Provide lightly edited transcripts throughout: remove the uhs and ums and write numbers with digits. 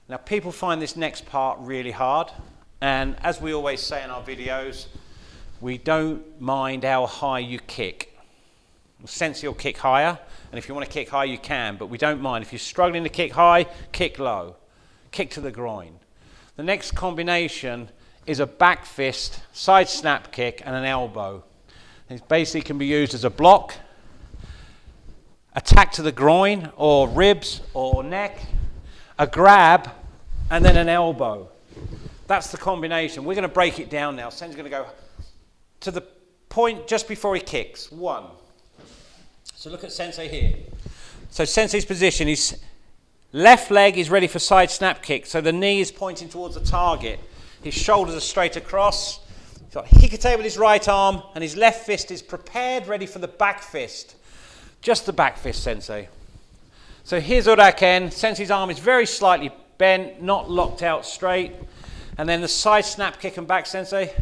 Now people find this next part really hard, and as we always say in our videos, we don't mind how high you kick. Sensei will kick higher, and if you want to kick high you can, but we don't mind. If you're struggling to kick high, kick low. Kick to the groin. The next combination is a back fist, side snap kick, and an elbow. It basically can be used as a block, attack to the groin, or ribs, or neck, a grab, and then an elbow. That's the combination. We're going to break it down now. Sensei's going to go to the point just before he kicks. 1. So look at Sensei here. So Sensei's position is left leg is ready for side snap kick, so the knee is pointing towards the target. His shoulders are straight across. He's got Hikate with his right arm, and his left fist is prepared, ready for the back fist. Just the back fist, Sensei. So here's Uraken. Sensei's arm is very slightly bent, not locked out straight. And then the side snap kick and back, Sensei.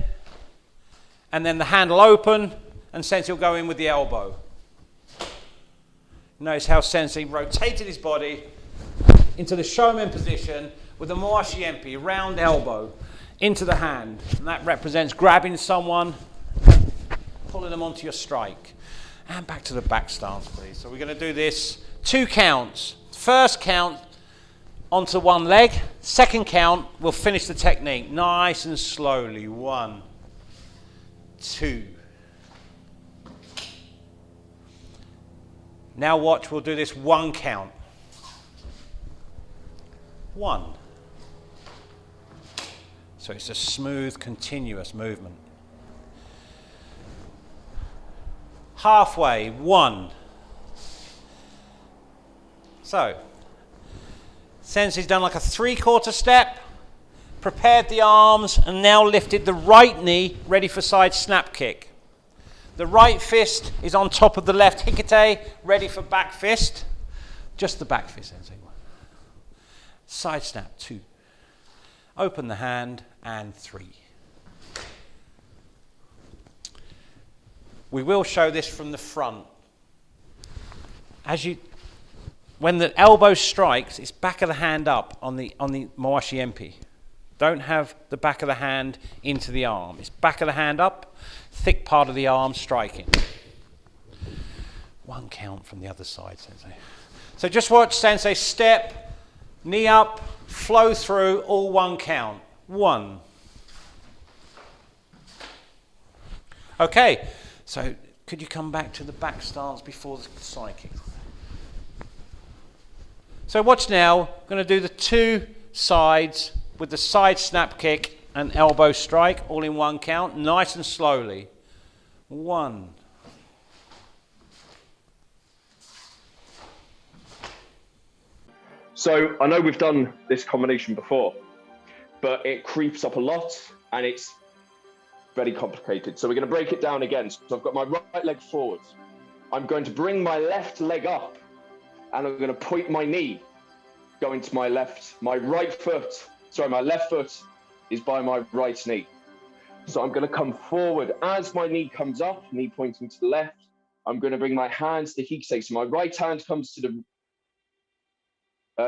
And then the handle open, and Sensei will go in with the elbow. Notice how Sensei rotated his body into the showman position with the Moashi Empi, round elbow, into the hand. And that represents grabbing someone, pulling them onto your strike. And back to the back stance, please. So we're going to do this 2 counts. First count onto one leg. Second count, we'll finish the technique nice and slowly. 1, 2. Now watch, we'll do this 1 count. 1. So it's a smooth, continuous movement. Halfway, 1. So, Sensei's done like a 3/4 step, prepared the arms, and now lifted the right knee, ready for side snap kick. The right fist is on top of the left Hikate, ready for back fist. Just the back fist, Sensei. Side snap, 2. Open the hand, and 3. We will show this from the front. When the elbow strikes, it's back of the hand up on the Moashi Empi. Don't have the back of the hand into the arm. It's back of the hand up, thick part of the arm striking. 1 count from the other side, Sensei. So just watch Sensei step, knee up, flow through, all 1 count. 1. Okay, so could you come back to the back stance before the side kick? So watch now, I'm going to do the 2 sides with the side snap kick and elbow strike, all in 1 count, nice and slowly. 1. So I know we've done this combination before, but it creeps up a lot and it's very complicated. So we're going to break it down again. So I've got my right leg forward. I'm going to bring my left leg up and I'm going to point my knee going to my left. My left foot is by my right knee. So I'm going to come forward. As my knee comes up, knee pointing to the left, I'm going to bring my hands to Hikate. So my right hand comes to the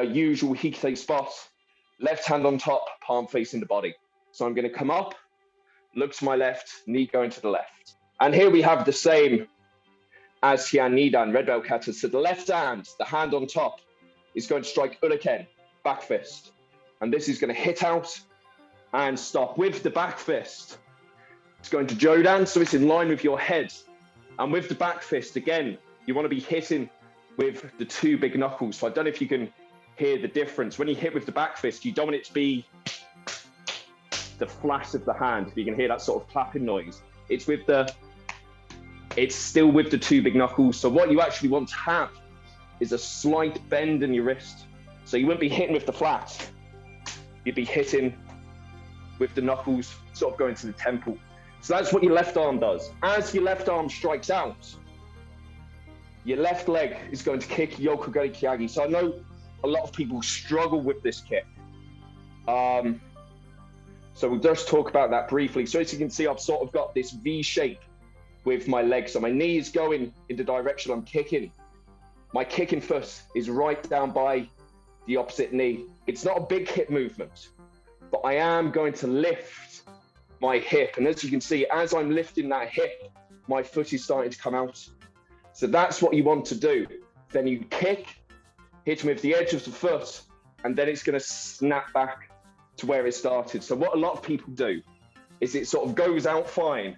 usual Hikate spot, left hand on top, palm facing the body. So I'm going to come up, look to my left, knee going to the left. And here we have the same as Heian Yondan, red belt kata. So the left hand, the hand on top, is going to strike Uraken, back fist. And this is going to hit out and stop with the back fist. It's going to Jodan, so it's in line with your head. And with the back fist, again, you want to be hitting with the 2 big knuckles. So I don't know if you can hear the difference. When you hit with the back fist, you don't want it to be the flash of the hand. If you can hear that sort of clapping noise, it's still with the 2 big knuckles. So what you actually want to have is a slight bend in your wrist. So you wouldn't be hitting with the flat. You'd be hitting with the knuckles sort of going to the temple. So that's what your left arm does. As your left arm strikes out, your left leg is going to kick Yokogari Kyagi. So I know a lot of people struggle with this kick. So we'll just talk about that briefly. So as you can see, I've sort of got this V shape with my leg. So my knee is going in the direction I'm kicking. My kicking foot is right down by the opposite knee. It's not a big hip movement, but I am going to lift my hip. And as you can see, as I'm lifting that hip, my foot is starting to come out. So that's what you want to do. Then you kick, hit with the edge of the foot, and then it's going to snap back to where it started. So what a lot of people do is it sort of goes out fine,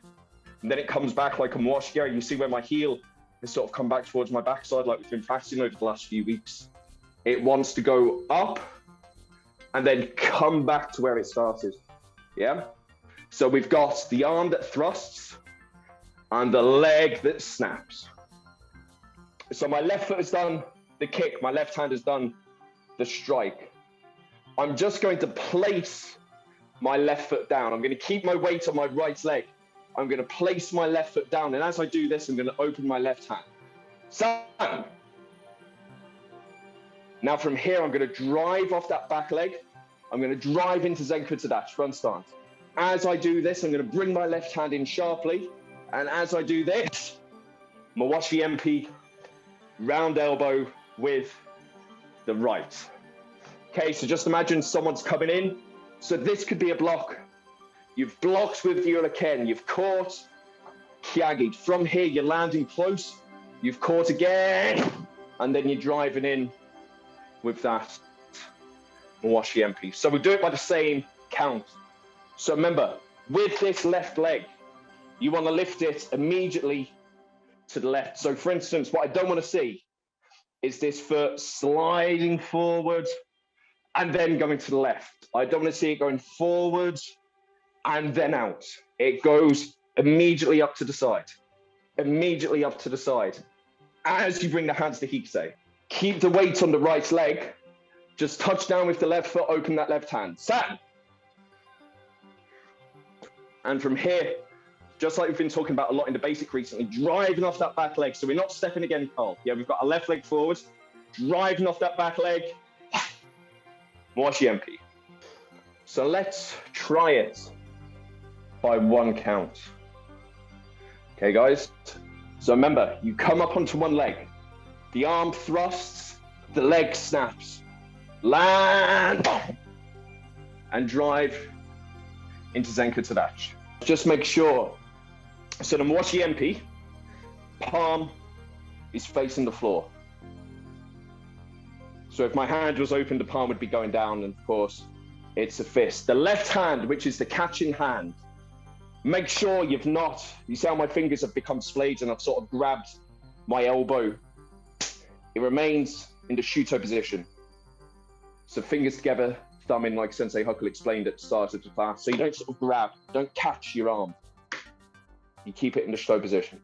and then it comes back like a wash. Yeah, you see where my heel has sort of come back towards my backside like we've been practicing over the last few weeks. It wants to go up and then come back to where it started. Yeah? So we've got the arm that thrusts and the leg that snaps. So my left foot has done the kick, my left hand has done the strike. I'm just going to place my left foot down. I'm going to keep my weight on my right leg. I'm going to place my left foot down. And as I do this, I'm going to open my left hand. San. Now from here, I'm going to drive off that back leg. I'm going to drive into Zenku Tadachi, front stance. As I do this, I'm going to bring my left hand in sharply. And as I do this, Mawashi MP, round elbow with the right. Okay, so just imagine someone's coming in. So this could be a block. You've blocked with the Uraken, you've caught, Kyagi. From here, you're landing close, you've caught again, and then you're driving in with that Mawashi MP. So we'll do it by the same count. So remember, with this left leg, you want to lift it immediately to the left. So for instance, what I don't want to see is this foot sliding forward and then going to the left. I don't want to see it going forward and then out. It goes immediately up to the side. Immediately up to the side. As you bring the hands to Hikse, keep the weight on the right leg. Just touch down with the left foot, open that left hand. San! And from here, just like we've been talking about a lot in the basic recently, driving off that back leg. So we're not stepping again, Carl. Yeah, we've got our left leg forward, driving off that back leg. Mawashi MP. So let's try it by one count. Okay, guys? So remember, you come up onto one leg. The arm thrusts, the leg snaps. Land! And drive into Zenku Tadachi. Just make sure. So the Mawashi MP, palm is facing the floor. So if my hand was open, the palm would be going down, and of course, it's a fist. The left hand, which is the catching hand, make sure you've not, you see how my fingers have become splayed and I've sort of grabbed my elbow. It remains in the Shuto position. So fingers together, thumb in, like Sensei Huckle explained at the start of the class. So you don't sort of grab, don't catch your arm. You keep it in the Shuto position.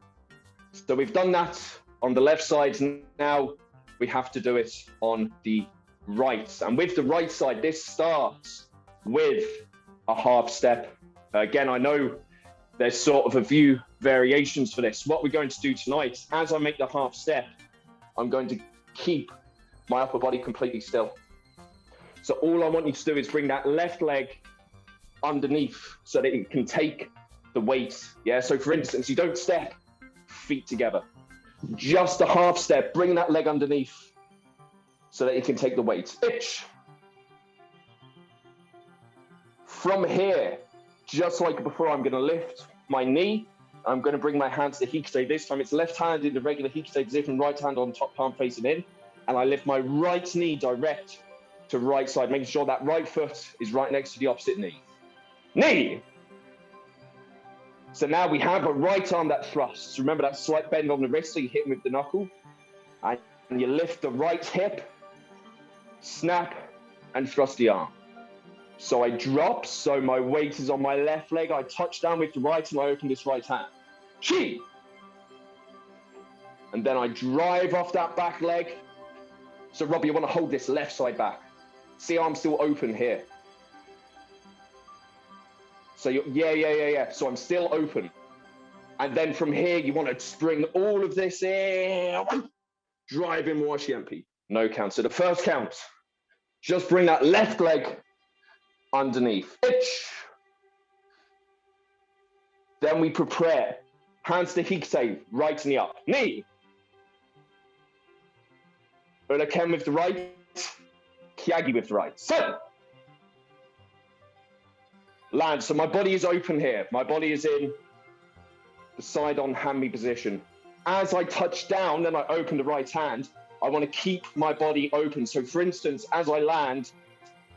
So we've done that on the left side. Now we have to do it on the right. And with the right side, this starts with a half step. Again, I know there's sort of a few variations for this. What we're going to do tonight, as I make the half step, I'm going to keep my upper body completely still. So all I want you to do is bring that left leg underneath so that it can take the weight. Yeah, so for instance, you don't step feet together. Just a half step, bring that leg underneath so that it can take the weight. Itch. From here, just like before, I'm going to lift my knee. I'm going to bring my hands to Hikse. This time it's left hand in the regular Hikse position, right hand on top, palm facing in. And I lift my right knee direct to right side, making sure that right foot is right next to the opposite knee. Knee! So now we have a right arm that thrusts. Remember that slight bend on the wrist, so you hit with the knuckle. And you lift the right hip, snap, and thrust the arm. So I drop, so my weight is on my left leg. I touch down with the right, and I open this right hand. Chi! And then I drive off that back leg. So Robbie, you want to hold this left side back. See how I'm still open here. So yeah. So I'm still open. And then from here, you want to spring all of this in. Drive in Mawashi MP. No count. So the first count, just bring that left leg underneath. Itch. Then we prepare. Hands to Hikse, right knee up. Knee. Uraken with the right. Hyagi with the right. So, land. So my body is open here. My body is in the side on hand-me position. As I touch down and I open the right hand, I want to keep my body open. So for instance, as I land,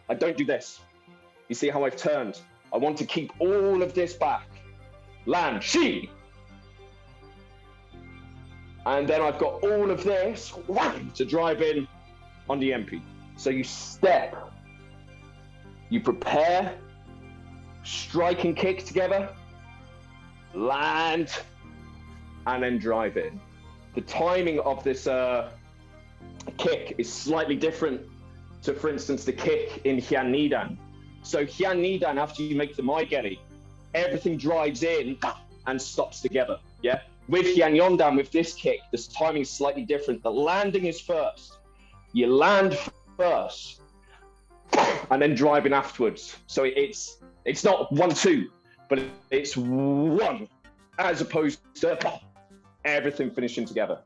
I don't do this. You see how I've turned? I want to keep all of this back. Land, shi. And then I've got all of this wham, to drive in on the MP. So you step, you prepare, strike and kick together, land, and then drive in. The timing of this kick is slightly different to, for instance, the kick in Heian Yondan. So Heian Yondan, after you make the maigeri, everything drives in and stops together, yeah? With Heian Yondan, with this kick, this timing is slightly different. The landing is first. You land first, and then driving afterwards. So it's not 1-2, but it's 1, as opposed to everything finishing together.